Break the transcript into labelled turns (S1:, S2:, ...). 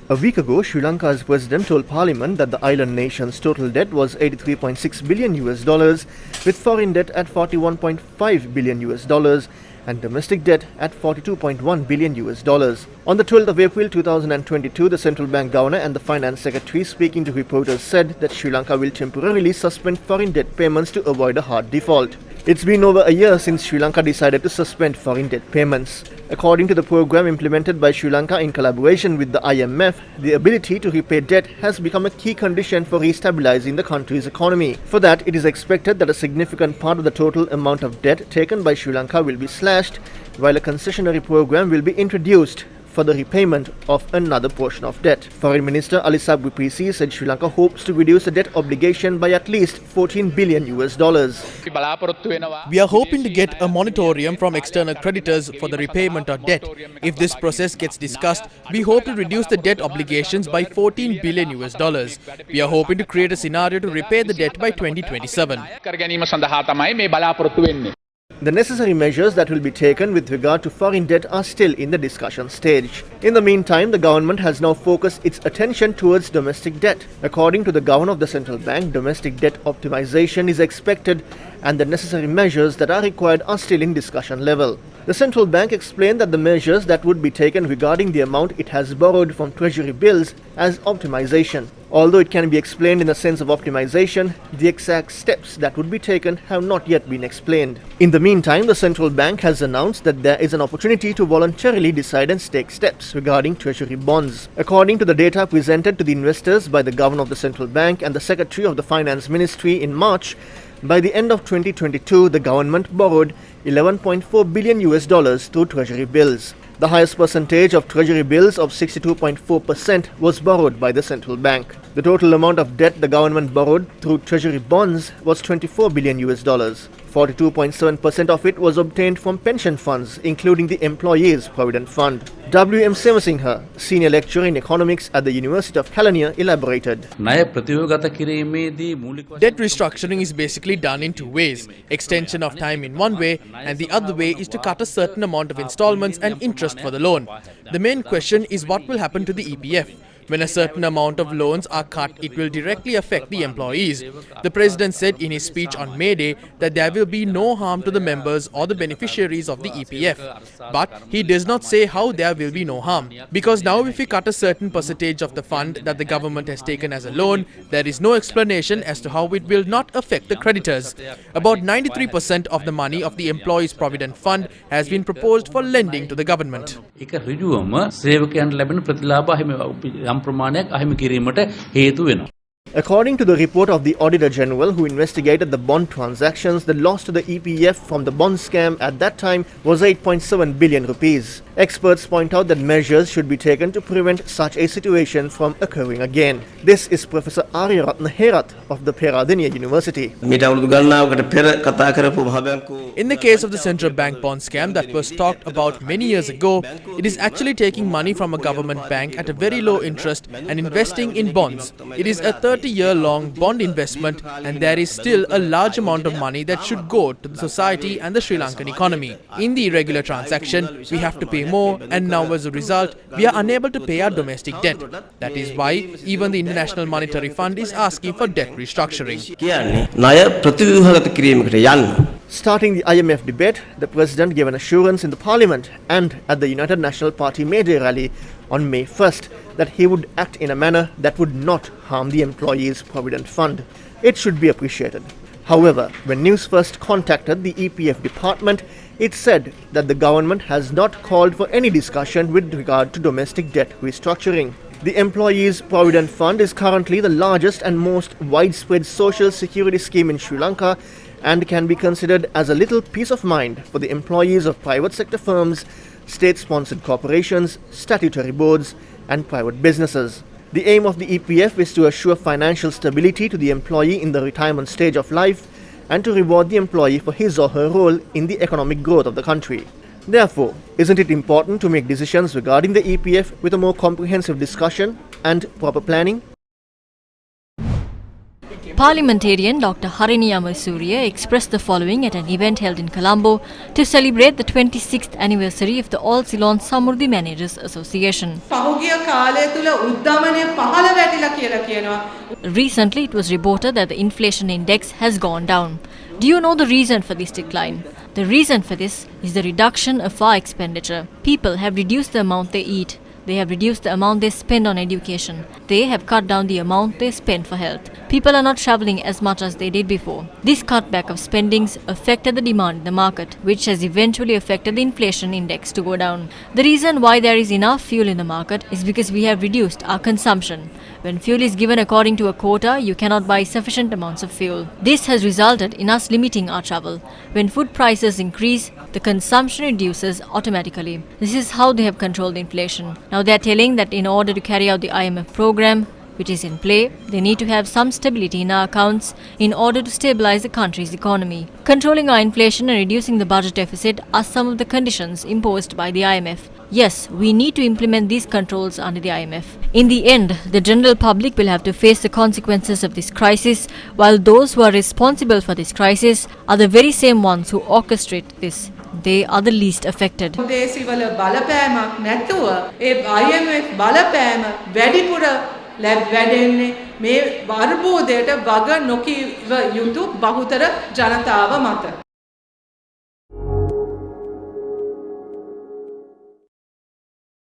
S1: A week ago, Sri Lanka's president told Parliament that the island nation's total debt was $83.6 billion with foreign debt at $41.5 billion and domestic debt at $42.1 billion. On the 12th of April 2022, the central bank governor and the finance secretary speaking to reporters said that Sri Lanka will temporarily suspend foreign debt payments to avoid a hard default. It's been over a year since Sri Lanka decided to suspend foreign debt payments. According to the program implemented by Sri Lanka in collaboration with the IMF, the ability to repay debt has become a key condition for restabilizing the country's economy. For that, it is expected that a significant part of the total amount of debt taken by Sri Lanka will be slashed, while a concessionary program will be introduced for the repayment of another portion of debt. Foreign Minister Alisa Buprisi said Sri Lanka hopes to reduce the debt obligation by at least $14 billion.
S2: We are hoping to get a moratorium from external creditors for the repayment of debt. If this process gets discussed, we hope to reduce the debt obligations by $14 billion. We are hoping to create a scenario to repay the debt by 2027.
S1: The necessary measures that will be taken with regard to foreign debt are still in the discussion stage. In the meantime, the government has now focused its attention towards domestic debt. According to the governor of the central bank, domestic debt optimization is expected and the necessary measures that are required are still in discussion level. The central bank explained that the measures that would be taken regarding the amount it has borrowed from treasury bills as optimization. Although it can be explained in the sense of optimization, the exact steps that would be taken have not yet been explained. In the meantime, the central bank has announced that there is an opportunity to voluntarily decide and take steps regarding treasury bonds. According to the data presented to the investors by the governor of the central bank and the secretary of the finance ministry in March, by the end of 2022, the government borrowed $11.4 billion through treasury bills. The highest percentage of treasury bills of 62.4% was borrowed by the central bank. The total amount of debt the government borrowed through treasury bonds was $24 billion. 42.7% of it was obtained from pension funds, including the Employees Provident Fund. W.M. Semasinghe, senior lecturer in economics at the University of Kelaniya, elaborated.
S2: Debt restructuring is basically done in two ways. Extension of time in one way, and the other way is to cut a certain amount of installments and interest for the loan. The main question is what will happen to the EPF. When a certain amount of loans are cut, it will directly affect the employees. The President said in his speech on May Day that there will be no harm to the members or the beneficiaries of the EPF. But he does not say how there will be no harm. Because now if we cut a certain percentage of the fund that the government has taken as a loan, there is no explanation as to how it will not affect the creditors. About 93% of the money of the Employees Provident Fund has been proposed for lending to the government.
S1: According to the report of the Auditor General who investigated the bond transactions, the loss to the EPF from the bond scam at that time was 8.7 billion rupees. Experts point out that measures should be taken to prevent such a situation from occurring again. This is Professor Aryaratna Herath of the Peradeniya University.
S2: In the case of the central bank bond scam that was talked about many years ago, it is actually taking money from a government bank at a very low interest and investing in bonds. It is a 30-year-long bond investment, and there is still a large amount of money that should go to the society and the Sri Lankan economy. In the irregular transaction, we have to pay more, and now as a result, we are unable to pay our domestic debt. That is why even the International Monetary Fund is asking for debt restructuring.
S1: Starting the IMF debate, the President gave an assurance in the Parliament and at the United National Party May Day rally on May 1st that he would act in a manner that would not harm the Employees Provident Fund. It should be appreciated. However, when Newsfirst contacted the EPF department, it said that the government has not called for any discussion with regard to domestic debt restructuring. The Employees Provident Fund is currently the largest and most widespread social security scheme in Sri Lanka and can be considered as a little peace of mind for the employees of private sector firms, state-sponsored corporations, statutory boards, and private businesses. The aim of the EPF is to assure financial stability to the employee in the retirement stage of life and to reward the employee for his or her role in the economic growth of the country. Therefore, isn't it important to make decisions regarding the EPF with a more comprehensive discussion and proper planning?
S3: Parliamentarian Dr. Harini Amarasuriya expressed the following at an event held in Colombo to celebrate the 26th anniversary of the All Ceylon Samurdhi Managers Association. Recently, it was reported that the inflation index has gone down. Do you know the reason for this decline? The reason for this is the reduction of our expenditure. People have reduced the amount they eat. They have reduced the amount they spend on education. They have cut down the amount they spend for health. People are not travelling as much as they did before. This cutback of spendings affected the demand in the market, which has eventually affected the inflation index to go down. The reason why there is enough fuel in the market is because we have reduced our consumption. When fuel is given according to a quota, you cannot buy sufficient amounts of fuel. This has resulted in us limiting our travel. When food prices increase, the consumption reduces automatically. This is how they have controlled inflation. Now they are telling that in order to carry out the IMF program, which is in play, they need to have some stability in our accounts in order to stabilize the country's economy. Controlling our inflation and reducing the budget deficit are some of the conditions imposed by the IMF. Yes, we need to implement these controls under the IMF. In the end, the general public will have to face the consequences of this crisis, while those who are responsible for this crisis are the very same ones who orchestrate this. They are the least affected.
S4: වැඩෙන්නේ මේ වර්බෝධයට වග නොකිය යුතු බහුතර ජනතාව මත